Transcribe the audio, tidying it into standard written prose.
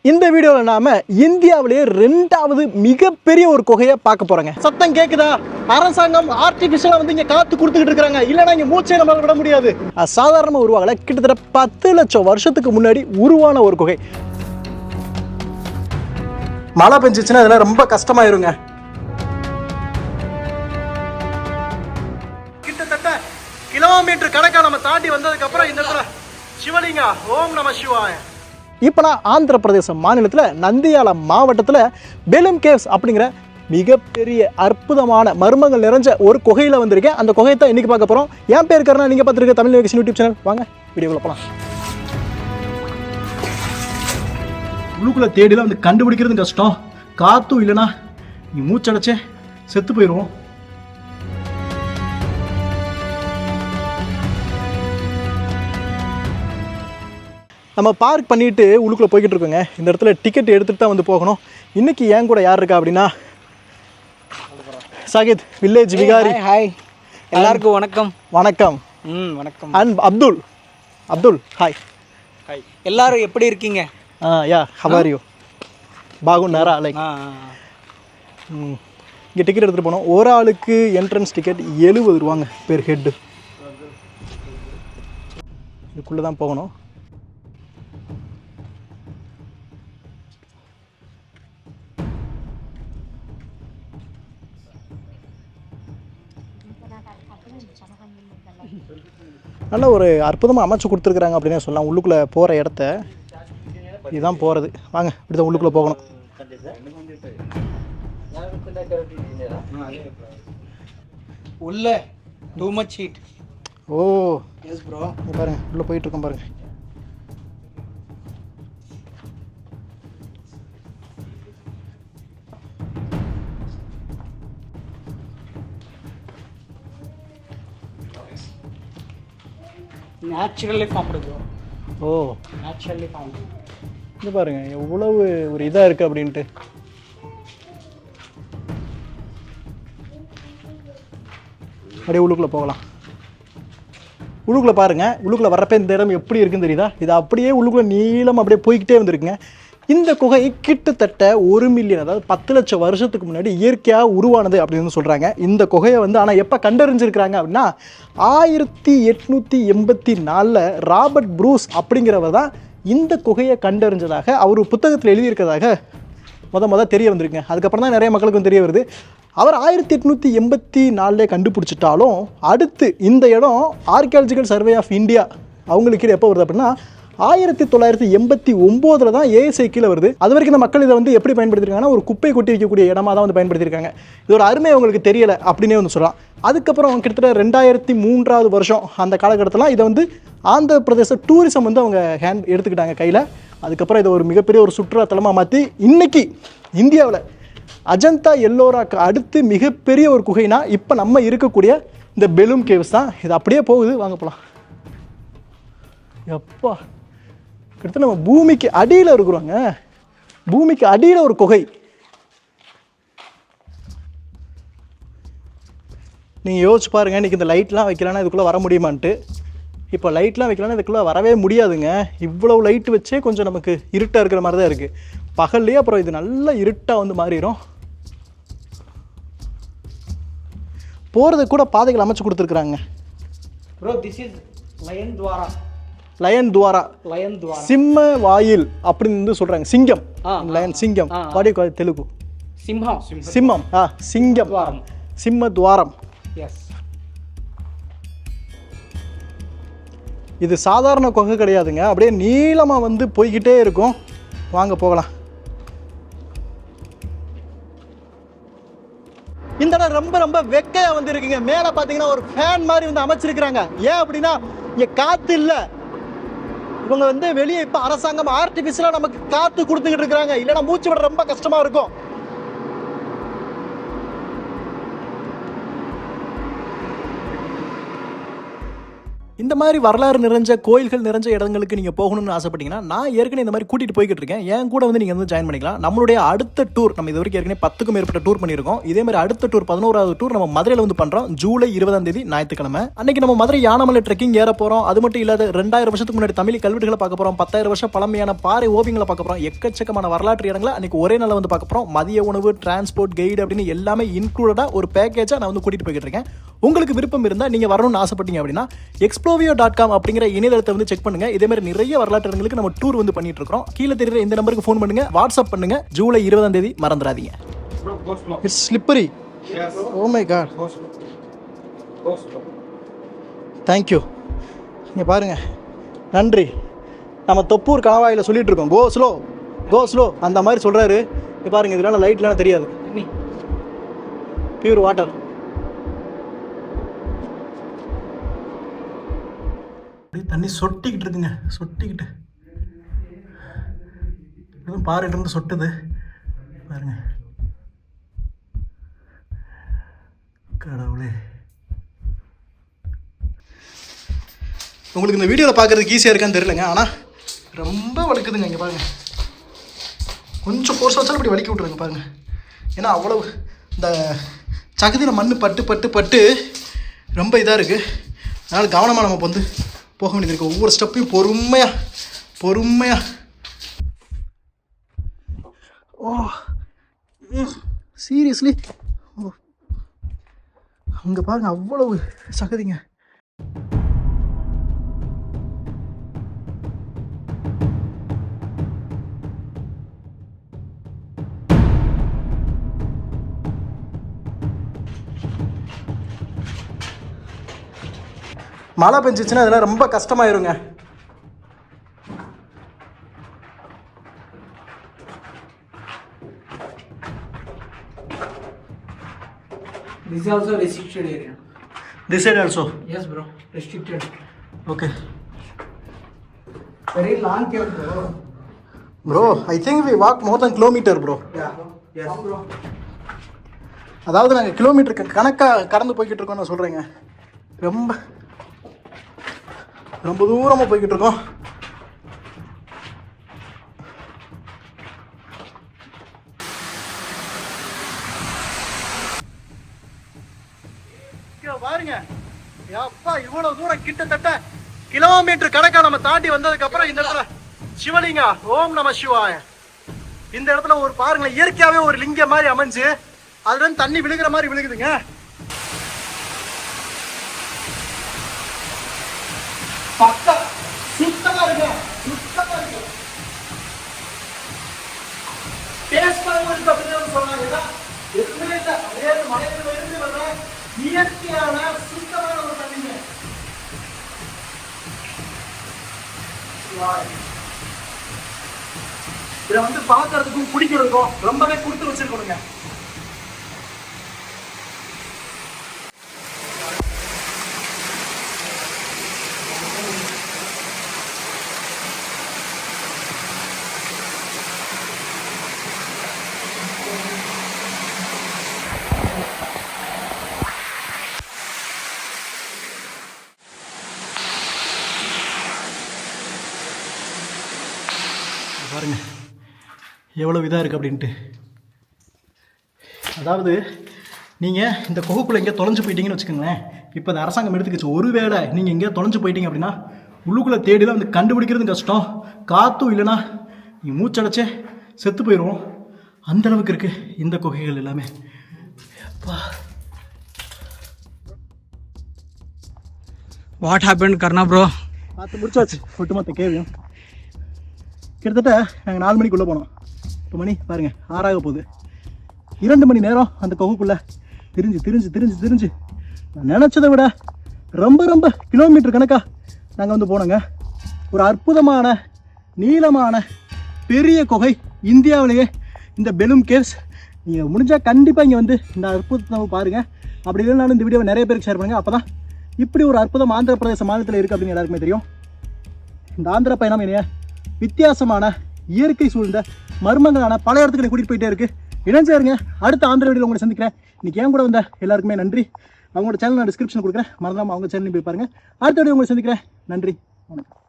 இந்த வீடியோவில் நாம இந்தியாவிலேயே 2வது மிகப்பெரிய ஒரு குகையை பார்க்க போறோங்க. சத்தம் கேக்குதா? அரசாங்கம் ஆர்டிபிஷியலா வந்து இங்க காத்து கொடுத்துக்கிட்டு இருக்காங்க. இல்லைன்னா இங்க மூச்சை நம்மளால விட முடியாது. சாதாரண உருவாகல, கிட்டத்தட்ட 10 லட்சம் வருஷத்துக்கு முன்னாடி உருவான ஒரு குகை. மழை பெஞ்சிச்சுன்னா இதெல்லாம் ரொம்ப கஷ்டமாயிருங்க. கிட்டத்தட்ட கிலோமீட்டர் கணக்கா நம்ம தாண்டி வந்ததுக்கு அப்புறம் இந்த இடத்துல சிவலிங்கா, ஓம் நம சிவாய. இப்போ நான் ஆந்திர பிரதேச மாநிலத்தில் நந்தியால மாவட்டத்தில் பெலும் கேவ்ஸ் அப்படிங்கிற மிகப்பெரிய அற்புதமான மர்மங்கள் நிறைஞ்ச ஒரு குகையில் வந்திருக்கேன். அந்த குகையை தான் இன்னைக்கு பார்க்க போகிறோம். என் பேர் கருணா, நீங்கள் பார்த்துருக்க தமிழ் வெகேஷன் யூடியூப் சேனல். வாங்க வீடியோக்குள்ள போகலாம். உள்ளுக்குள்ளே தேடிலாம் வந்து கண்டுபிடிக்கிறது கஷ்டம். காற்றும் இல்லைன்னா நீ மூச்சடைச்சே செத்து போயிடுவோம். நம்ம பார்க் பண்ணிட்டு உள்ளுக்குள்ளே போய்கிட்டு இருக்கோங்க. இந்த இடத்துல டிக்கெட் எடுத்துகிட்டு தான் வந்து போகணும். இன்றைக்கி என் கூட யார் இருக்கா அப்படின்னா சாகித், வில்லேஜ் விகாரி. ஹாய், எல்லாருக்கும் வணக்கம். வணக்கம். வணக்கம். And Abdul hi. ஹாய், எல்லாரும் எப்படி இருக்கீங்க? யா, ஹவ் ஆர் யூ? பாகுன்னாரா? லைக் இங்கே டிக்கெட் எடுத்துகிட்டு போனோம். ஒரு ஆளுக்கு என்ட்ரன்ஸ் டிக்கெட் 70 ரூபாங்க பெர் ஹெட்டு. இதுக்குள்ளே தான் போகணும். நல்ல ஒரு அற்புதமாக அமைச்சு கொடுத்துருக்குறாங்க அப்படின்னே சொல்லலாம். உள்ளுக்குள்ளே போகிற இடத்த இதுதான் போகிறது. வாங்க, இப்படி தான் உள்ளுக்குள்ளே போகணும். உள்ள too much heat. Oh yes bro, பாருங்க உள்ளே போயிட்டு இருக்கோம் பாருங்க. Naturally formed bro. Oh, naturally formed. இது பாருங்க எவ்வளவு ஒரு இதாக இருக்குது அப்படின்ட்டு. அப்படியே உள்ளுக்குள்ளே போகலாம். உள்ளுக்குள்ளே பாருங்கள். உள்ளுக்குள்ளே வர்றப்ப இந்த இடம் எப்படி இருக்குன்னு தெரியுதா? இது அப்படியே உள்ளுக்குள்ளே நீளம் அப்படியே போய்கிட்டே வந்துருக்குங்க. இந்த குகை கிட்டத்தட்ட 1 மில்லியன், அதாவது 10 லட்சம் வருஷத்துக்கு முன்னாடி இயற்கையாக உருவானது அப்படின்னு சொல்கிறாங்க. இந்த குகையை வந்து ஆனால் எப்போ கண்டறிஞ்சிருக்கிறாங்க அப்படின்னா 1884 ராபர்ட் ப்ரூஸ் அப்படிங்கிறவர் தான் இந்த குகையை கண்டறிஞ்சதாக அவர் புத்தகத்தில் எழுதியிருக்கிறதாக முத தெரிய வந்திருக்குங்க. அதுக்கப்புறம் தான் நிறைய மக்களுக்கும் தெரிய வருது. அவர் 1884 கண்டுபிடிச்சிட்டாலும் அடுத்து இந்த இடம் ஆர்கியாலஜிக்கல் சர்வே ஆஃப் இந்தியா அவங்களுக்கு எப்போ வருது அப்படின்னா 1989 தான் ஏஎஸ்ஐ கீழே வருது. அது வரைக்கும் இந்த மக்கள் இதை வந்து எப்படி பயன்படுத்திருக்காங்கன்னா ஒரு குப்பை கொட்டி வைக்கக்கூடிய இடமா தான் வந்து பயன்படுத்தியிருக்காங்க. இது ஒரு அருமை அவங்களுக்கு தெரியலை அப்படின்னே வந்து சொல்லலாம். அதுக்கப்புறம் கிட்டத்தட்ட 2003 வருஷம் அந்த காலகட்டத்தில் இதை வந்து ஆந்திர பிரதேச டூரிசம் வந்து அவங்க எடுத்துக்கிட்டாங்க கையில். அதுக்கப்புறம் இதை ஒரு மிகப்பெரிய ஒரு சுற்றுலாத்தலமாக மாற்றி இன்னைக்கு இந்தியாவில் அஜந்தா எல்லோராக்கு அடுத்து மிகப்பெரிய ஒரு குகைனா இப்போ நம்ம இருக்கக்கூடிய இந்த பெலும் கேவ்ஸ் தான். இது அப்படியே போகுது. வாங்க போகலாம். எப்பா, கிட்டத்தட்ட நம்ம பூமிக்கு அடியில் இருக்கிறோங்க. பூமிக்கு அடியில் ஒரு குகை. நீங்கள் யோசிச்சு பாருங்கள், இன்றைக்கி இந்த லைட்லாம் வைக்கலான்னா இதுக்குள்ளே வர முடியுமான்ட்டு. இப்போ லைட்லாம் வைக்கலான்னா இதுக்குள்ளே வரவே முடியாதுங்க. இவ்வளவு லைட் வச்சே கொஞ்சம் நமக்கு இருட்டாக இருக்கிற மாதிரி தான் இருக்குது. பகல்லையே அப்புறம் இது நல்லா இருட்டாக வந்து மாறிடும். போகிறதுக்கு கூட பாதைகள் அமைச்சு கொடுத்துருக்குறாங்க. ப்ரோ, திஸ் இஸ் லயன் துவாரா. லயன் துவாரா, சிம்ம வாயில் அப்படின்னு வந்து சொல்றாங்க. சிங்கம், லயன் சிங்கம். வாடி தெலுங்கு சிம்மம். சிம்மம், சிங்கம், சிம்ம துவாரம். எஸ், இது சாதாரண குகை கிடையாதுங்க. அப்படியே நீளமா வந்து போய்கிட்டே இருக்கும். வாங்க போகலாம். இந்த இடம் ரொம்ப ரொம்ப வெக்கையா வந்து இருக்குங்க. மேல பாத்தீங்கன்னா ஒரு ஃபேன் மாதிரி வந்து அமைச்சிருக்கிறாங்க. ஏன் அப்படின்னா இங்க காத்து இல்ல. இவங்க வந்து வெளியே இப்ப அரசாங்கம் ஆர்டிபிஷியலா நமக்கு காத்து கொடுத்துக்கிட்டு இருக்காங்க. இல்லைன்னா மூச்சு விட ரொம்ப கஷ்டமா இருக்கும். இந்த மாதிரி வரலாறு நிறைஞ்ச கோயில்கள் நிறைஞ்ச இடங்களுக்கு நீங்கள் போகணும்னு ஆசைப்பட்டீங்கன்னா நான் ஏற்கனவே இந்த மாதிரி கூட்டிகிட்டு போய்கிட்டு இருக்கேன். என் கூட வந்து நீங்கள் வந்து ஜாயின் பண்ணிக்கலாம். நம்மளுடைய அடுத்த டூர் நம்ம இது வரைக்கும் ஏற்கனவே 10க்கும் மேற்பட்ட டூர் பண்ணியிருக்கோம். இதே மாதிரி அடுத்த டூர் 11வது டூர் நம்ம மதுரையில் வந்து பண்ணுறோம். ஜூலை 20ஆம் தேதி ஞாயிற்றுக்கிழமை அன்னைக்கு நம்ம மதுரை யானமலை ட்ரெக்கிங் ஏற போகிறோம். அது மட்டும் இல்லாத 2000 வருஷத்துக்கு முன்னாடி தமிழ் கல்வெட்டுகளை பார்க்க போகிறோம். 10,000 வருஷம் பழமையான பாறை ஓவியங்களை பார்க்க போகிறோம். எக்கச்சக்கமான வரலாற்று இடங்களை அன்னைக்கு ஒரே நாளில் வந்து பார்க்க போகிறோம். மதிய உணவு, டிரான்ஸ்போர்ட், கைடு அப்படின்னு எல்லாமே இன்க்ளூடடாக ஒரு பேக்கேஜாக நான் வந்து கூட்டிகிட்டு போய்கிட்டு இருக்கேன். உங்களுக்கு விருப்பம் இருந்தால் நீங்கள் வரணும்னு ஆசைப்பட்டீங்க அப்படின்னா explovio.com அப்படிங்கிற இணையதளத்தை வந்து செக் பண்ணுங்க. இதே மாதிரி நிறைய வரலாற்று இடங்களுக்கு நம்ம டூர் வந்து பண்ணிட்டு இருக்கோம். கீழே தெரியுற இந்த நம்பருக்கு ஃபோன் பண்ணுங்க, வாட்ஸ்அப் பண்ணுங்க. ஜூலை 20ஆம் தேதி மறந்துடாதீங்க. It's slippery. Oh my God. Thank you. இங்கே பாருங்க, நன்றி. நம்ம தொப்பூர் கணவாயில் சொல்லிட்டு இருக்கோம் கோ ஸ்லோ கோ ஸ்லோ, அந்த மாதிரி சொல்றாரு. இங்கே பாருங்க, இதனால லைட்லாம் தெரியாது. Pure water. தண்ணி சொட்டிக்கிட்டு இருக்குங்க, சொட்டிக்கிட்டு பாறையிலிருந்து சொட்டுது பாருங்க. கடவுளே, உங்களுக்கு இந்த வீடியோவில் பார்க்குறதுக்கு ஈஸியாக இருக்கான்னு தெரியலங்க, ஆனால் ரொம்ப வலிக்குதுங்க. இங்கே பாருங்க, கொஞ்சம் ஃபோர்ஸ் வச்சாலும் இப்படி வலிக்கி விட்ருங்க பாருங்க. ஏன்னா அவ்வளவு இந்த சகதியில் மண் பட்டு பட்டு பட்டு ரொம்ப இதாக இருக்குது. அதனால் கவனமாக நம்ம வந்து போக வேண்டியது இருக்குது. ஒவ்வொரு ஸ்டெப்பையும் பொறுமையாக. ஓ சீரியஸ்லி, ஓ அங்கே பாருங்க, அவ்வளவு சகதிங்க. மழை பெஞ்சிச்சுன்னா இதெல்லாம் ரொம்ப கஷ்டமாயிருங்க. This is also restricted area. This side also? Yes, bro. Restricted. Okay. Very long cave, bro. Bro, I think we walked more than kilometer, bro. Yeah. Yes, bro. அதாவது நாங்கள் கிலோமீட்டருக்கு கணக்காக கடந்து போய்கிட்டு இருக்கோம் நான் சொல்கிறேங்க. ரொம்ப தூரமாக போய்கிட்டு இருக்கோம். பாருங்க, அப்பா இவ்வளவு தூரம் கிட்டத்தட்ட கிலோமீட்டர் கணக்கா நம்ம தாண்டி வந்ததுக்கு அப்புறம் இந்த இடத்துல சிவலிங்கா, ஓம் நம சிவாய, இந்த இடத்துல ஒரு பாருங்களேன், இயற்கையாவே ஒரு லிங்கம் மாதிரி அமைஞ்சு அதுல இருந்து தண்ணி விழுகிற மாதிரி விழுகுதுங்க. சுத்தமா இருக்கு. எதுவுமே இல்லை, அதே மலையில இருந்து வர இயற்கையான சுத்தமான ஒரு தண்ணிங்க. இதை வந்து பார்க்கறதுக்கும் குடிக்கிறதுக்கும் ரொம்பவே கொடுத்து வச்சிருக்கணுங்க. பாருங்க எவ்வளோ இதாக இருக்குது அப்படின்ட்டு. அதாவது நீங்கள் இந்த குகைக்குள்ளே எங்கேயா தொலைஞ்சு போயிட்டீங்கன்னு வச்சுக்கோங்களேன். இப்போ இந்த அரசாங்கம் எடுத்துக்கிச்சு, ஒருவேளை நீங்கள் எங்கேயா தொலைஞ்சு போயிட்டீங்க அப்படின்னா உள்ளுக்குள்ளே தேடிலாம் வந்து கண்டுபிடிக்கிறது கஷ்டம். காற்றும் இல்லைன்னா நீங்கள் மூச்சடைச்சே செத்து போயிடுவோம். அந்தளவுக்கு இருக்குது இந்த குகைகள் எல்லாமே. அப்பா, What happened, Karna bro? பார்த்து முடிச்சாச்சு ஒட்டுமொத்த கேவியும். கிட்டத்தட்ட நாங்கள் 4 மணிக்குள்ளே போனோம். இப்போ மணி பாருங்கள் 6 ஆக போகுது. 2 மணி நேரம் அந்த குகைக்குள்ளே திரிஞ்சு நான் நினச்சதை விட ரொம்ப கிலோமீட்டர் கணக்காக நாங்கள் வந்து போனோங்க. ஒரு அற்புதமான நீளமான பெரிய குகை, இந்தியாவிலேயே இந்த பெலூம் கேவ்ஸ். நீங்கள் முடிஞ்சால் கண்டிப்பாக இங்கே வந்து இந்த அற்புதத்தை பாருங்கள். அப்படி இல்லைனாலும் இந்த வீடியோவை நிறைய பேருக்கு ஷேர் பண்ணுங்கள். அப்போ தான் இப்படி ஒரு அற்புதம் ஆந்திர பிரதேச மாநிலத்தில் இருக்குது அப்படின்னு எல்லாருக்குமே தெரியும். இந்த ஆந்திர பயணம் என்னைய வித்தியாசமான இயற்கை சூழ்ந்த மர்மங்களான பல இடத்துக்கு கூட்டிகிட்டு போயிட்டே இருக்குது. இணைஞ்சாருங்க. அடுத்த ஆந்திர வீடியோவில் உங்களை சந்திக்கிறேன். இன்றைக்கி ஏன் கூட வந்த எல்லாருக்குமே நன்றி. அவங்களோட சேனல் நான் டிஸ்கிரிப்ஷன் கொடுக்குறேன், மறந்துடாம அவங்க சேனலையும் போய் பாருங்க. அடுத்த வீடியோ உங்களை சந்திக்கிறேன். நன்றி, வணக்கம்.